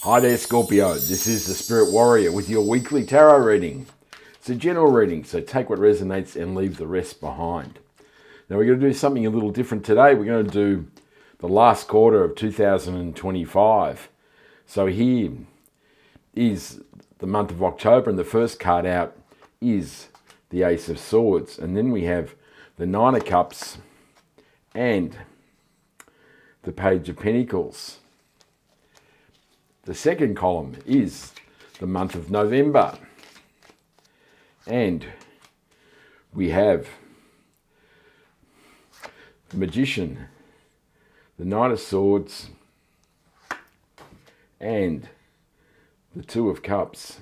Hi there, Scorpio. This is the Spirit Warrior with your weekly tarot reading. It's a general reading, so take what resonates and leave the rest behind. Now we're going to do something a little different today. We're going to do the last quarter of 2025. So here is the month of October, and the first card out is the Ace of Swords. And then we have the Nine of Cups and the Page of Pentacles. The second column is the month of November. And we have the Magician, the Knight of Swords, and the Two of Cups.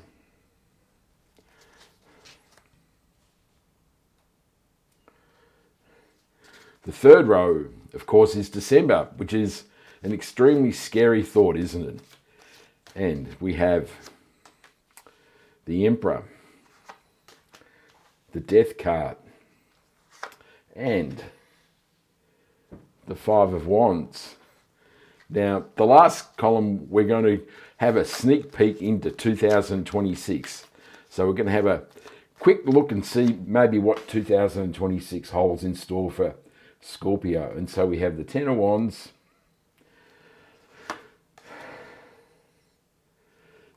The third row, of course, is December, which is an extremely scary thought, isn't it? And we have the Emperor, the Death card, and the Five of Wands. Now, the last column, we're going to have a sneak peek into 2026. So we're going to have a quick look and see maybe what 2026 holds in store for Scorpio. And so we have the Ten of Wands,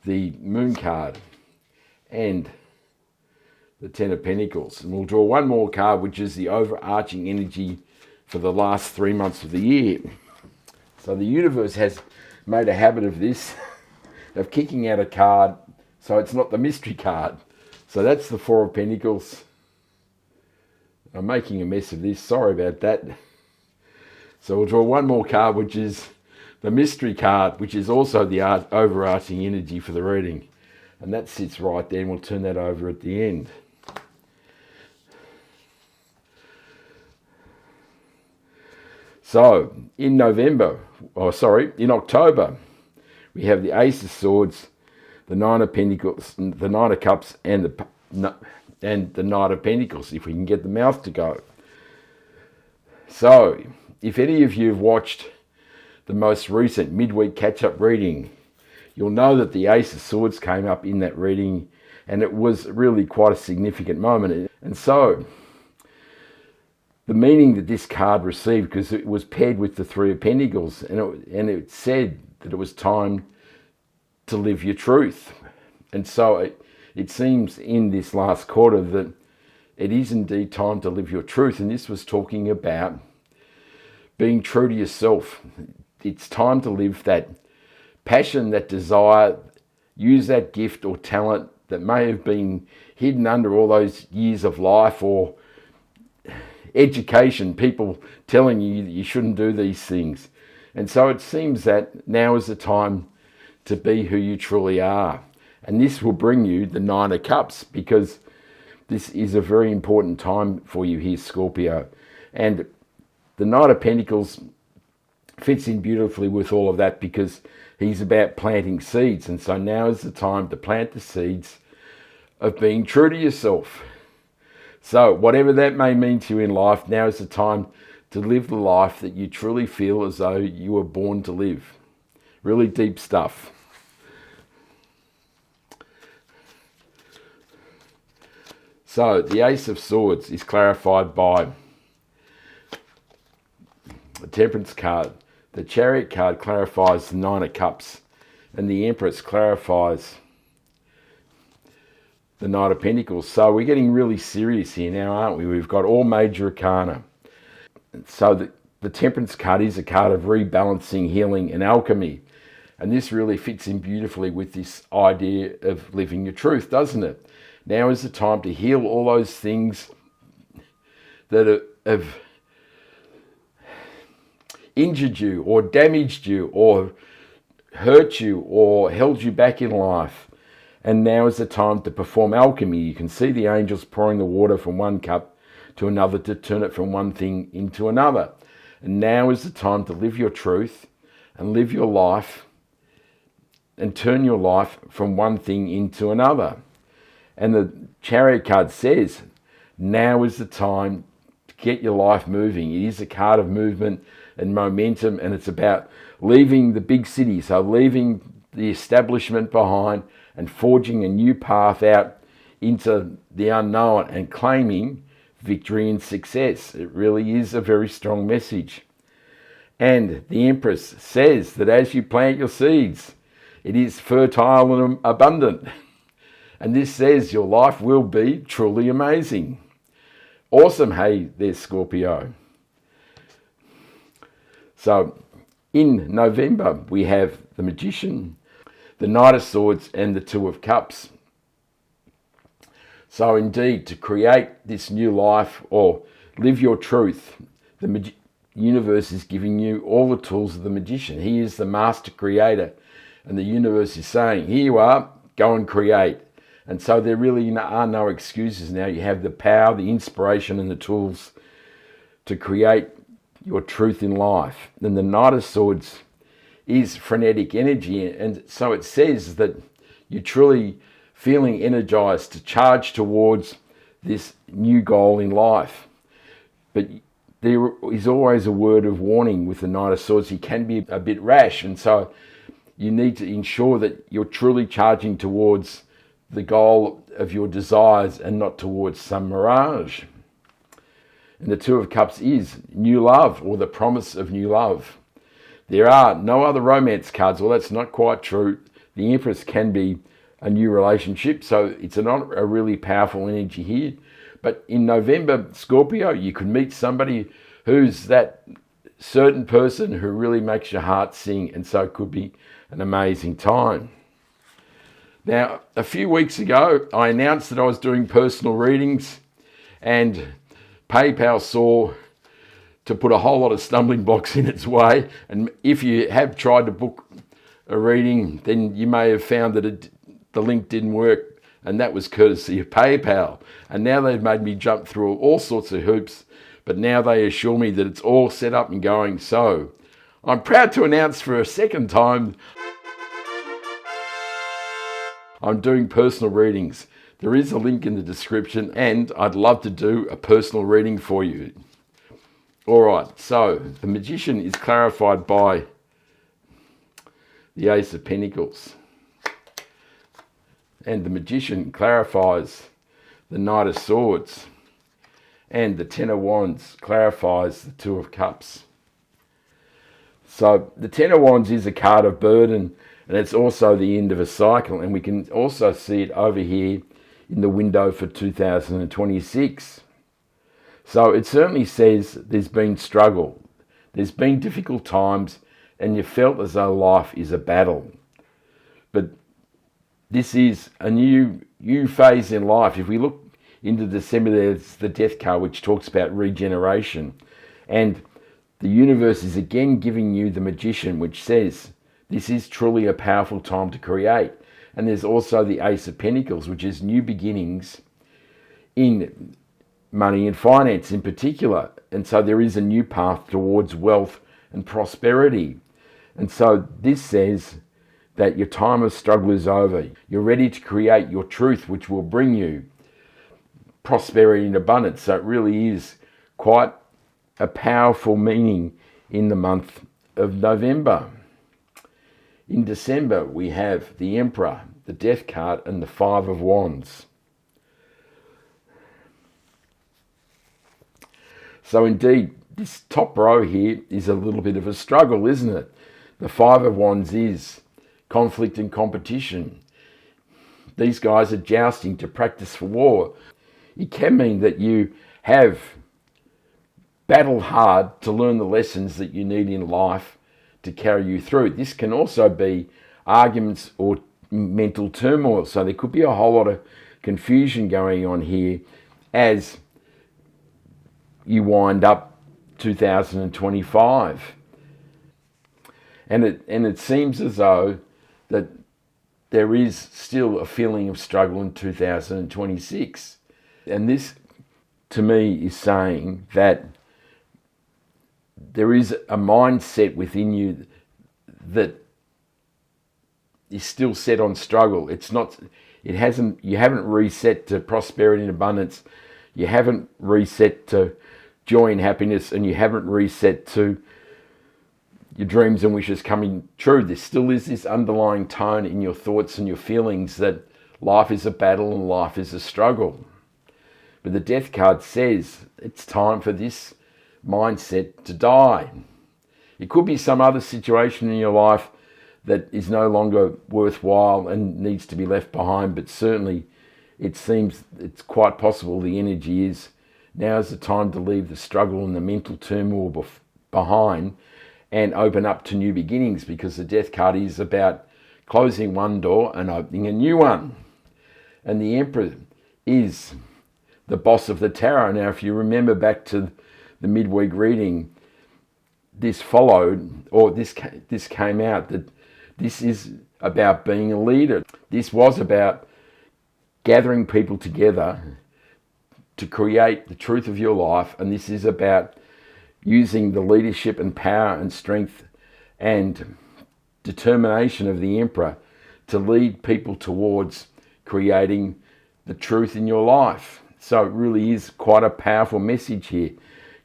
the Moon card, and the Ten of Pentacles. And we'll draw one more card, which is the overarching energy for the last 3 months of the year. So the universe has made a habit of this, of kicking out a card, so it's not the mystery card. So that's the Four of Pentacles. I'm making a mess of this, sorry about that. So we'll draw one more card, which is the mystery card, which is also the overarching energy for the reading. And that sits right there, and we'll turn that over at the end. So, in October, we have the Ace of Swords, the Nine of Pentacles, the Nine of Cups, and the Knight of Pentacles, if we can get the mouth to go. So, if any of you have watched the most recent midweek catch-up reading, you'll know that the Ace of Swords came up in that reading, and it was really quite a significant moment. And so, the meaning that this card received, because it was paired with the Three of Pentacles, and it said that it was time to live your truth. And so it seems in this last quarter that it is indeed time to live your truth. And this was talking about being true to yourself. It's time to live that passion, that desire, use that gift or talent that may have been hidden under all those years of life or education, people telling you that you shouldn't do these things. And so it seems that now is the time to be who you truly are. And this will bring you the Nine of Cups, because this is a very important time for you here, Scorpio. And the Knight of Pentacles fits in beautifully with all of that, because he's about planting seeds. And so now is the time to plant the seeds of being true to yourself. So whatever that may mean to you in life, now is the time to live the life that you truly feel as though you were born to live. Really deep stuff. So the Ace of Swords is clarified by the Temperance card. The Chariot card clarifies the Nine of Cups, and the Empress clarifies the Knight of Pentacles. So we're getting really serious here now, aren't we? We've got all major arcana. So the Temperance card is a card of rebalancing, healing, and alchemy. And this really fits in beautifully with this idea of living your truth, doesn't it? Now is the time to heal all those things that have injured you or damaged you or hurt you or held you back in life. And now is the time to perform alchemy. You can see the angels pouring the water from one cup to another to turn it from one thing into another. And now is the time to live your truth and live your life and turn your life from one thing into another. And the Chariot card says, now is the time to get your life moving. It is a card of movement and momentum, and it's about leaving the big city. So leaving the establishment behind and forging a new path out into the unknown and claiming victory and success. It really is a very strong message. And the Empress says that as you plant your seeds, it is fertile and abundant. And this says your life will be truly amazing. Awesome, hey, there's Scorpio. So in November, we have the Magician, the Knight of Swords, and the Two of Cups. So indeed, to create this new life or live your truth, the universe is giving you all the tools of the magician. He is the master creator. And the universe is saying, here you are, go and create. And so there really are no excuses now. You have the power, the inspiration, and the tools to create your truth in life. And the Knight of Swords is frenetic energy. And so it says that you're truly feeling energized to charge towards this new goal in life. But there is always a word of warning with the Knight of Swords. He can be a bit rash. And so you need to ensure that you're truly charging towards the goal of your desires and not towards some mirage. And the Two of Cups is new love, or the promise of new love. There are no other romance cards. Well, that's not quite true. The Empress can be a new relationship, so it's not a really powerful energy here. But in November, Scorpio, you could meet somebody who's that certain person who really makes your heart sing, and so it could be an amazing time. Now, a few weeks ago, I announced that I was doing personal readings, and PayPal saw to put a whole lot of stumbling blocks in its way. And if you have tried to book a reading, then you may have found that the link didn't work, and that was courtesy of PayPal. And now they've made me jump through all sorts of hoops, but now they assure me that it's all set up and going. So I'm proud to announce for a second time, I'm doing personal readings. There is a link in the description, and I'd love to do a personal reading for you. All right, so the Magician is clarified by the Ace of Pentacles. And the Magician clarifies the Knight of Swords. And the Ten of Wands clarifies the Two of Cups. So the Ten of Wands is a card of burden, and it's also the end of a cycle. And we can also see it over here in the window for 2026. So it certainly says there's been struggle. There's been difficult times, and you felt as though life is a battle. But this is a new phase in life. If we look into December, there's the Death card, which talks about regeneration. And the universe is again giving you the Magician, which says this is truly a powerful time to create. And there's also the Ace of Pentacles, which is new beginnings in money and finance in particular. And so there is a new path towards wealth and prosperity. And so this says that your time of struggle is over. You're ready to create your truth, which will bring you prosperity and abundance. So it really is quite a powerful meaning in the month of November. In December, we have the Emperor, the Death card, and the Five of Wands. So indeed, this top row here is a little bit of a struggle, isn't it? The Five of Wands is conflict and competition. These guys are jousting to practice for war. It can mean that you have battled hard to learn the lessons that you need in life to carry you through. This can also be arguments or mental turmoil. So there could be a whole lot of confusion going on here as you wind up 2025. And it seems as though that there is still a feeling of struggle in 2026. And this, to me, is saying that there is a mindset within you that is still set on struggle. You haven't reset to prosperity and abundance. You haven't reset to joy and happiness, and you haven't reset to your dreams and wishes coming true. There still is this underlying tone in your thoughts and your feelings that life is a battle and life is a struggle. But the Death card says it's time for this mindset to die. It could be some other situation in your life that is no longer worthwhile and needs to be left behind, but certainly it seems it's quite possible the energy is now is the time to leave the struggle and the mental turmoil behind and open up to new beginnings, because the Death card is about closing one door and opening a new one. And the Emperor is the boss of the tarot. Now, if you remember back to the midweek reading, this followed, or this came out, that this is about being a leader. This was about gathering people together to create the truth of your life, and this is about using the leadership and power and strength and determination of the Emperor to lead people towards creating the truth in your life. So it really is quite a powerful message here.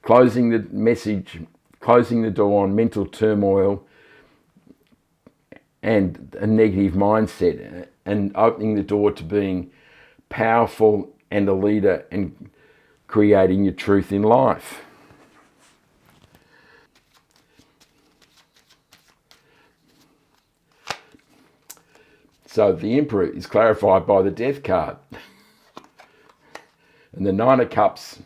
Closing the door on mental turmoil and a negative mindset, and opening the door to being powerful and a leader and creating your truth in life. So the Emperor is clarified by the Death card. And the Nine of Cups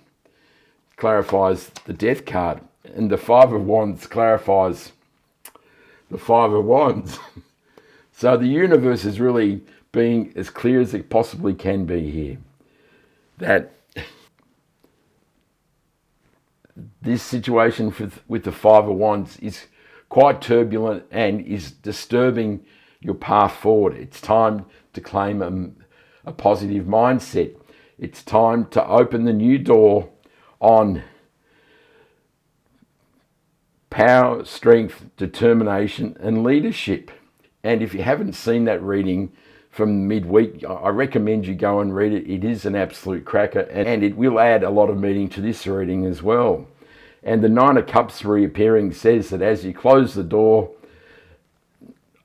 clarifies the Death card. And the Five of Wands clarifies the Five of Wands. So the universe is really being as clear as it possibly can be here. That this situation with the Five of Wands is quite turbulent and is disturbing your path forward. It's time to claim a positive mindset. It's time to open the new door on power, strength, determination, and leadership. And if you haven't seen that reading from midweek, I recommend you go and read it. It is an absolute cracker, and it will add a lot of meaning to this reading as well. And the Nine of Cups reappearing says that as you close the door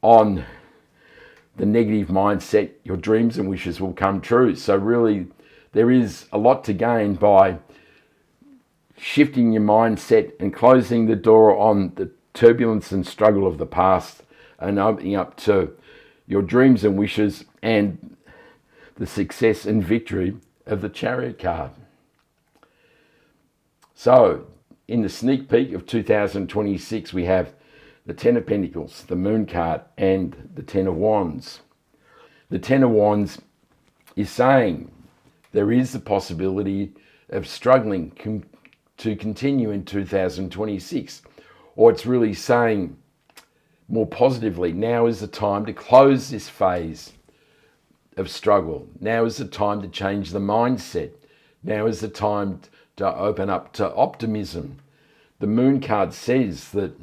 on the negative mindset, your dreams and wishes will come true. So really, there is a lot to gain by shifting your mindset and closing the door on the turbulence and struggle of the past and opening up to your dreams and wishes and the success and victory of the Chariot card. So, in the sneak peek of 2026, we have the Ten of Pentacles, the Moon card, and the Ten of Wands. The Ten of Wands is saying there is the possibility of struggling to continue in 2026. Or it's really saying more positively, now is the time to close this phase of struggle. Now is the time to change the mindset. Now is the time to open up to optimism. The Moon card says that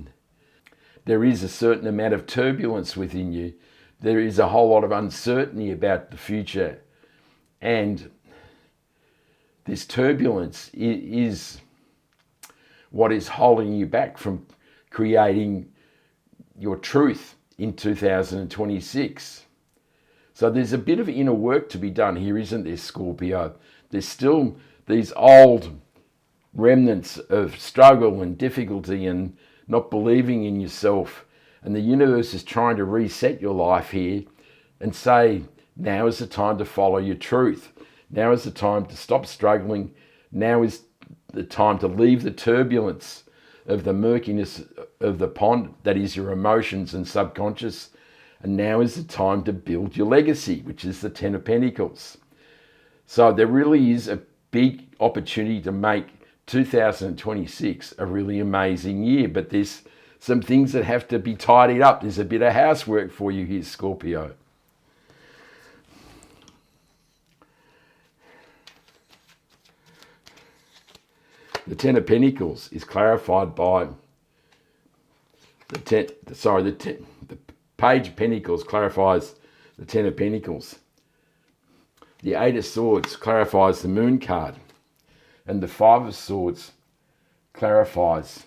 there is a certain amount of turbulence within you. There is a whole lot of uncertainty about the future. And this turbulence is what is holding you back from creating your truth in 2026. So there's a bit of inner work to be done here, isn't there, Scorpio? There's still these old remnants of struggle and difficulty and not believing in yourself. And the universe is trying to reset your life here and say, now is the time to follow your truth. Now is the time to stop struggling. Now is the time to leave the turbulence of the murkiness of the pond that is your emotions and subconscious. And now is the time to build your legacy, which is the Ten of Pentacles. So there really is a big opportunity to make 2026 a really amazing year, but there's some things that have to be tidied up. There's a bit of housework for you here, Scorpio. The Ten of Pentacles is clarified by the Page of Pentacles clarifies the Ten of Pentacles. The Eight of Swords clarifies the Moon card. And the Five of Swords clarifies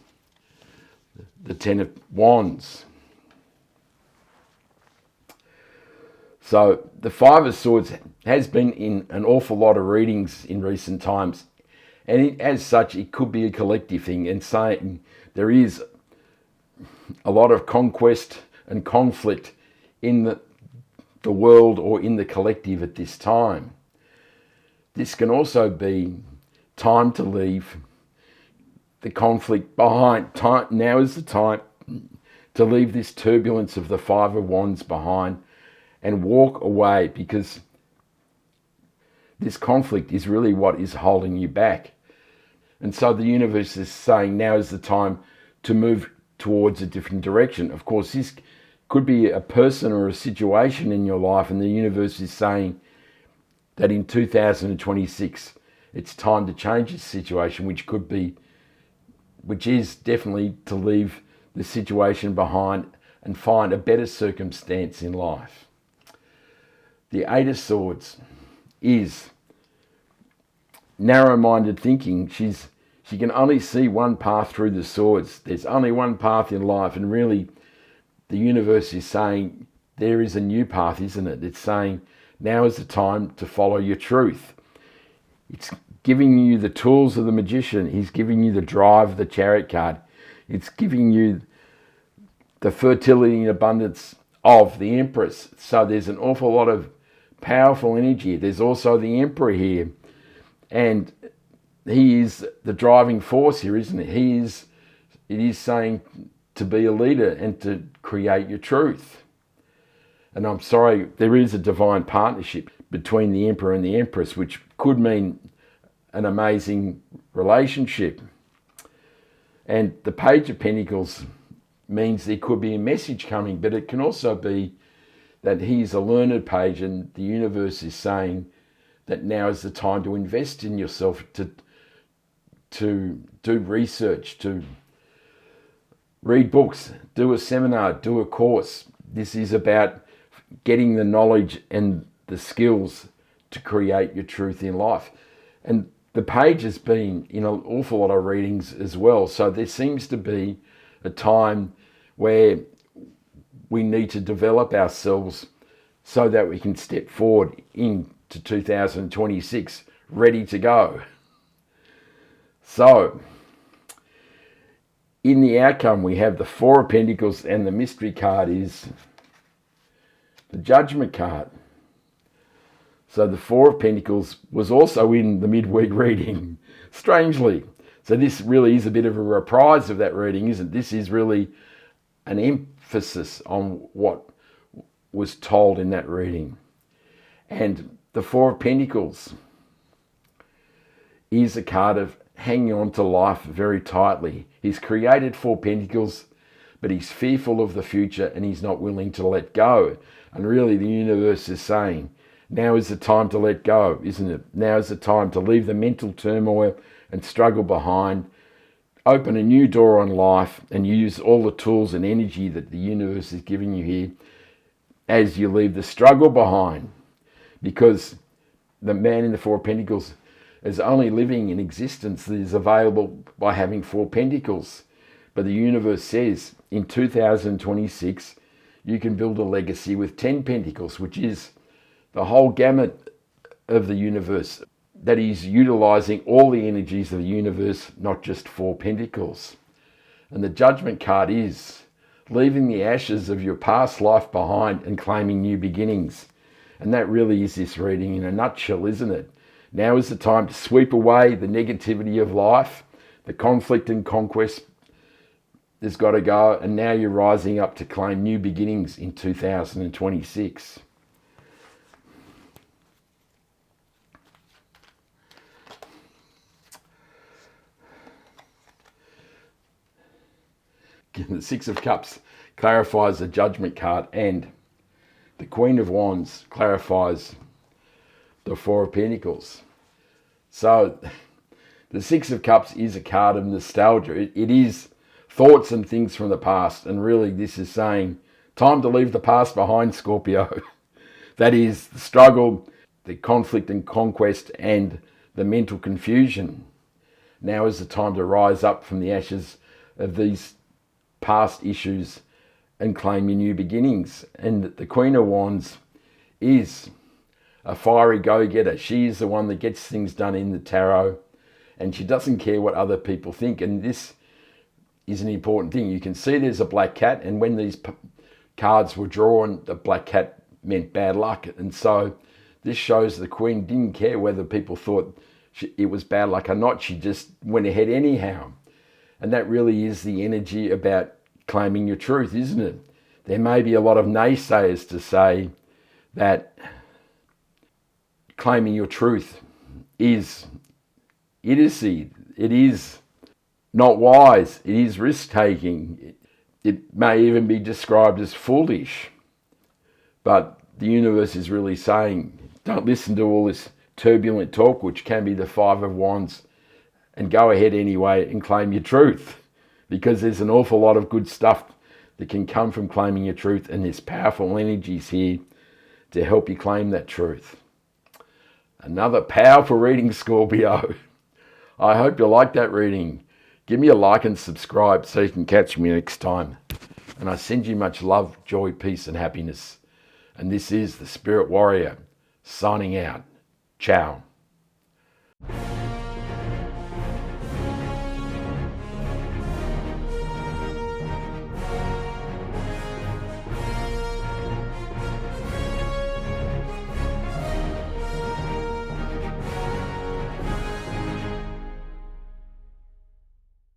the Ten of Wands. So the Five of Swords has been in an awful lot of readings in recent times, and as such it could be a collective thing, and saying there is a lot of conquest and conflict in the world or in the collective at this time. This can also be time to leave the conflict behind. Now is the time to leave this turbulence of the Five of Wands behind and walk away, because this conflict is really what is holding you back. And so the universe is saying now is the time to move towards a different direction. Of course, this could be a person or a situation in your life, and the universe is saying that in 2026 it's time to change this situation, which is definitely to leave the situation behind and find a better circumstance in life. The Eight of Swords is narrow-minded thinking. She can only see one path through the swords. There's only one path in life, and really the universe is saying there is a new path, isn't it? It's saying now is the time to follow your truth. It's giving you the tools of the magician. He's giving you the drive of the Chariot card. It's giving you the fertility and abundance of the Empress. So there's an awful lot of powerful energy. There's also the Emperor here, and he is the driving force here, isn't it? It is saying to be a leader and to create your truth. And I'm sorry, there is a divine partnership between the Emperor and the Empress, which could mean an amazing relationship. And the Page of Pentacles means there could be a message coming, but it can also be that he's a learned page, and the universe is saying that now is the time to invest in yourself, to do research, to read books, do a seminar, do a course. This is about getting the knowledge and the skills to create your truth in life. And the page has been in an awful lot of readings as well. So there seems to be a time where we need to develop ourselves so that we can step forward into 2026 ready to go. So in the outcome, we have the Four of Pentacles, and the mystery card is the Judgment card. So the Four of Pentacles was also in the midweek reading, strangely. So this really is a bit of a reprise of that reading, isn't it? This is really an emphasis on what was told in that reading. And the Four of Pentacles is a card of hanging on to life very tightly. He's created Four Pentacles, but he's fearful of the future and he's not willing to let go. And really the universe is saying, now is the time to let go, isn't it? Now is the time to leave the mental turmoil and struggle behind, open a new door on life, and use all the tools and energy that the universe is giving you here as you leave the struggle behind. Because the man in the Four of Pentacles is only living in existence that is available by having Four Pentacles. But the universe says in 2026, you can build a legacy with 10 Pentacles, which is the whole gamut of the universe, that is utilizing all the energies of the universe, not just Four Pentacles. And the Judgment card is leaving the ashes of your past life behind and claiming new beginnings. And that really is this reading in a nutshell, isn't it? Now is the time to sweep away the negativity of life, the conflict and conquest has got to go, and now you're rising up to claim new beginnings in 2026. The Six of Cups clarifies the Judgment card, and the Queen of Wands clarifies the Four of Pentacles. So the Six of Cups is a card of nostalgia. It is thoughts and things from the past, and really this is saying time to leave the past behind, Scorpio. That is the struggle, the conflict and conquest, and the mental confusion. Now is the time to rise up from the ashes of these past issues and claim your new beginnings. And the Queen of Wands is a fiery go-getter. She is the one that gets things done in the tarot, and she doesn't care what other people think. And this is an important thing. You can see there's a black cat, and when these cards were drawn, the black cat meant bad luck. And so this shows the Queen didn't care whether people thought it was bad luck or not. She just went ahead anyhow. And that really is the energy about claiming your truth, isn't it? There may be a lot of naysayers to say that claiming your truth is not wise. It is risk-taking. It may even be described as foolish. But the universe is really saying, don't listen to all this turbulent talk, which can be the Five of Wands, and go ahead anyway and claim your truth. Because there's an awful lot of good stuff that can come from claiming your truth, and there's powerful energies here to help you claim that truth. Another powerful reading, Scorpio. I hope you like that reading. Give me a like and subscribe so you can catch me next time. And I send you much love, joy, peace, and happiness. And this is the Spirit Warrior signing out. Ciao.